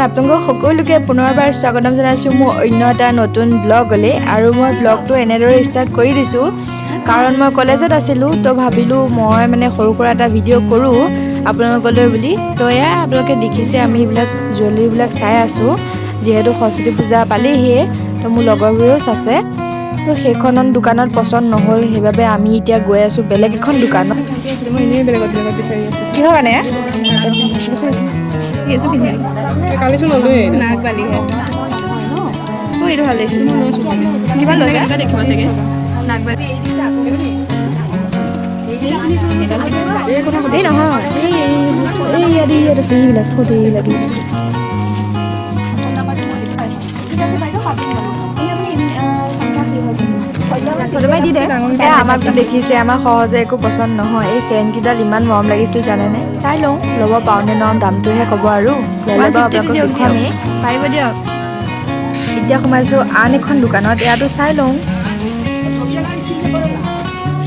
আপোনালোক সকলোকে পুনৰবাৰ স্বাগতম জনাইছোঁ মোৰ অন্য এটা নতুন ব্লগলৈ। আৰু মই ব্লগটো এনেদৰে ষ্টাৰ্ট কৰি দিছোঁ কাৰণ মই কলেজত আছিলোঁ, তো ভাবিলোঁ মই মানে সৰু সুৰা এটা ভিডিঅ' কৰোঁ আপোনালোকলৈ বুলি। তো এয়া আপোনালোকে দেখিছে আমি এইবিলাক জুৱেলাৰীবিলাক চাই আছোঁ, যিহেতু সৰস্বতী পূজা পালেহিয়ে। তো মোৰ লগৰবোৰেও চাইছে, তো সেইখন দোকানত পচন্দ নহ'ল, সেইবাবে আমি এতিয়া গৈ আছোঁ বেলেগ এখন দোকানত। কিহৰ কাৰণে কালিচোন নলয়ে নাগবালিহে এইটো ভাল লাগিছে। কিমান লৈছে দেখিব চাগে নাগবালি এই নহয় এই ইয়াত আছে এইবিলাক সদে লাগি দি দে। আমাকতো দেখিছে, আমাক সহজে একো পচন্দ নহয়। এই চেইনকেইডাল ইমান মৰম লাগিছিল জানেনে। চাই লওঁ ল'ব পাৰোঁ নে নোৱাৰোঁ, দামটোহে ক'ব আৰু ল'লে বাৰু আপোনালোকক দেখুৱামেই পাৰিব দিয়ক। এতিয়া সোমাইছোঁ আন এখন দোকানত, ইয়াতো চাই লওঁ।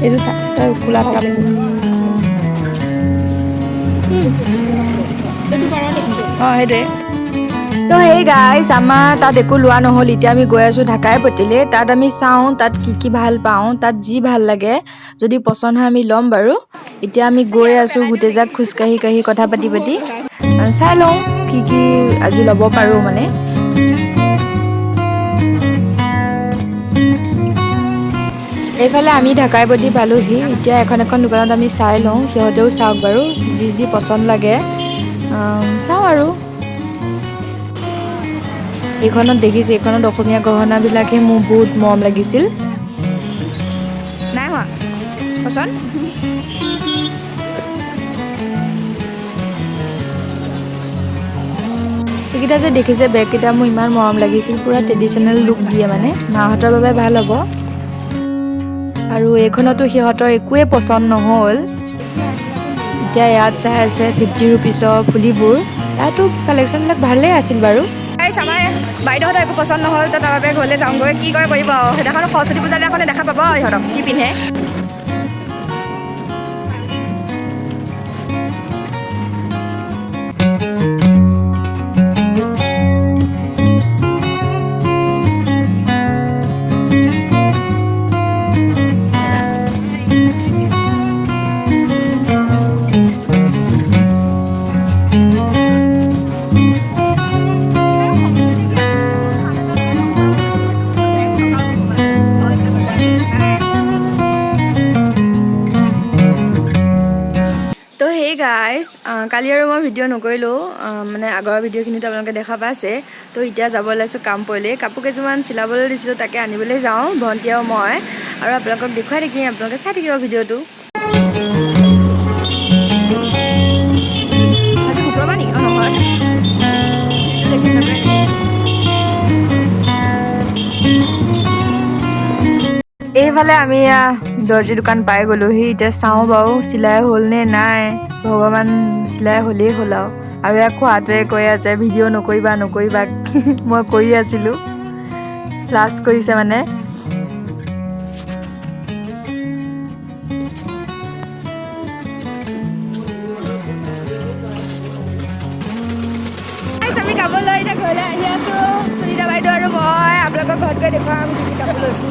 এইটো চাই তই খোলা থকা অঁ সেইটোৱে। তো সেই গাইজ আমাৰ তাত একো লোৱা নহ'ল। এতিয়া আমি গৈ আছোঁ ঢাকাই পতিলে। তাত আমি চাওঁ তাত কি ভাল পাওঁ, তাত যি ভাল লাগে যদি পচন্দ হয় আমি ল'ম বাৰু। এতিয়া আমি গৈ আছোঁ গোটেইজাক খোজকাঢ়ি কথা পাতি চাই লওঁ কি আজি ল'ব পাৰোঁ মানে। এইফালে আমি ঢাকাই পতি পালোহি। এতিয়া এখন দোকানত আমি চাই লওঁ, সিহঁতেও চাওক বাৰু, যি পচন্দ লাগে চাওঁ আৰু। এইখনত দেখিছে, এইখনত অসমীয়া গহনাবিলাকহে মোৰ বহুত মৰম লাগিছিল। নাই হোৱা পচন্দ। এইকেইটা যে দেখিছে বেগকেইটা মোৰ ইমান মৰম লাগিছিল, পুৰা ট্ৰেডিশ্যনেল লুক দিয়ে মানে, মাহঁতৰ বাবে ভাল হ'ব। আৰু এইখনতো সিহঁতৰ একোৱে পচন্দ নহ'ল। এতিয়া ইয়াত চাই আছে 50 ৰুপিছৰ ফুলিবোৰ, ইয়াতো কালেকশ্যনবিলাক ভালেই আছিল বাৰু। আমাৰ বাইদেউহঁতৰ একো পচন্দ নহ'ল, তো তাৰ বাবে ঘৰলৈ যাওঁগৈ। কি কৰে কৰিব আৰু, সেইদিনাখন সৰস্বতী পূজা দিনাখনে দেখা পাব ইহঁতক কি পিন্ধে। গাইজ কালি আৰু মই ভিডিঅ' নকৰিলোঁ, মানে আগৰ ভিডিঅ'খিনিতো আপোনালোকে দেখা পাইছে। তো এতিয়া যাব ওলাইছোঁ কাম পৰিলে, কাপোৰ কেইযোৰমান চিলাবলৈ দিছিলোঁ, তাকে আনিবলৈ যাওঁ ভণ্টি আৰু মই। আৰু আপোনালোকক দেখুৱাই থাকিম, আপোনালোকে চাই থাকিব ভিডিঅ'টো। আজি শুক্ৰবাৰ নেকি? অঁ নহয়, এইফালে আমি দৰ্জী দোকান পাই গ'লোহি। এতিয়া চাওঁ বাৰু চিলাই হ'ল নে নাই, ভগৱান চিলাই হ'লেই হ'ল আৰু ইয়াক খোৱাটোৱে কৈ আছে ভিডিঅ' নকৰিবা মই কৰি আছিলোঁ, লাজ কৰিছে মানে। আমি কাপোৰলৈ এতিয়া ঘৰলৈ আহি আছোঁ, সুনিতা বাইদেউ আৰু মই। আপোনালোকক ঘৰত গৈ দেখুৱাম কি কাপোৰ লৈছোঁ।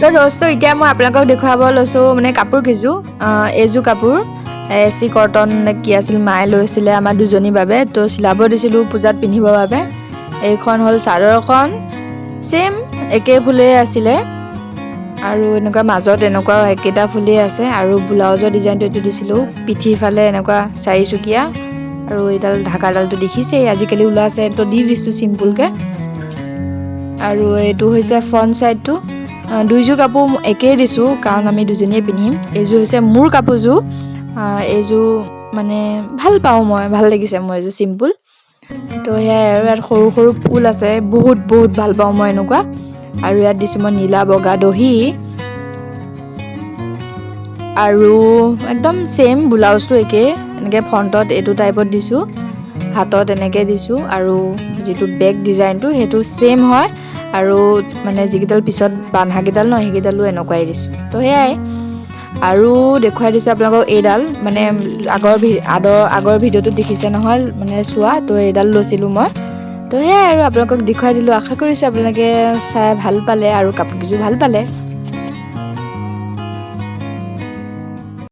তো দোস্ত এতিয়া মই আপোনালোকক দেখুৱাব লৈছোঁ মানে কাপোৰ কেইযোৰ। এইযোৰ কাপোৰ এচি কটন নে কি আছিল, মায়ে লৈছিলে আমাৰ দুজনীৰ বাবে, তো চিলাব দিছিলোঁ পূজাত পিন্ধিবৰ বাবে। এইখন হ'ল চাদৰখন, ছেম একে ফুলেই আছিলে আৰু এনেকুৱা মাজত এনেকুৱা একেটা ফুলেই আছে। আৰু ব্লাউজৰ ডিজাইনটো এইটো দিছিলোঁ, পিঠিফালে এনেকুৱা চাৰিচুকীয়া, আৰু এইডাল ঢাকাডালটো দেখিছেই আজিকালি ওলাইছে, তো দি দিছোঁ চিম্পুলকৈ। আৰু এইটো হৈছে ফ্ৰণ্ট ছাইডটো। দুইযোৰ কাপোৰ একেই দিছোঁ কাৰণ আমি দুজনীয়ে পিন্ধিম। এইযোৰ হৈছে মোৰ কাপোৰযোৰ, এইযোৰ মানে ভাল পাওঁ মই, ভাল লাগিছে মোৰ এইযোৰ চিম্পুল। তো সেয়াই, আৰু ইয়াত সৰু সৰু ফুল আছে, বহুত ভাল পাওঁ মই এনেকুৱা। আৰু ইয়াত দিছোঁ মই নীলা বগা দহি, আৰু একদম ছেম ব্লাউজটো একেই, এনেকৈ ফ্ৰণ্টত এইটো টাইপত দিছোঁ, হাতত এনেকৈ দিছোঁ, আৰু যিটো বেক ডিজাইনটো সেইটো ছেম হয়। আৰু মানে যিকেইডাল পিছত বান্ধাকেইডাল ন, সেইকেইডালো এনেকুৱাই দিছোঁ। তো সেয়াই, আৰু দেখুৱাই দিছোঁ আপোনালোকক এইডাল মানে আগৰ ভিডিঅ'টোত দেখিছে নহয় মানে চোৱা তো এইডাল লৈছিলোঁ মই তো সেয়াই আৰু আপোনালোকক দেখুৱাই দিলোঁ আশা কৰিছোঁ আপোনালোকে চাই ভাল পালে আৰু কাপোৰ কেইযোৰ ভাল পালে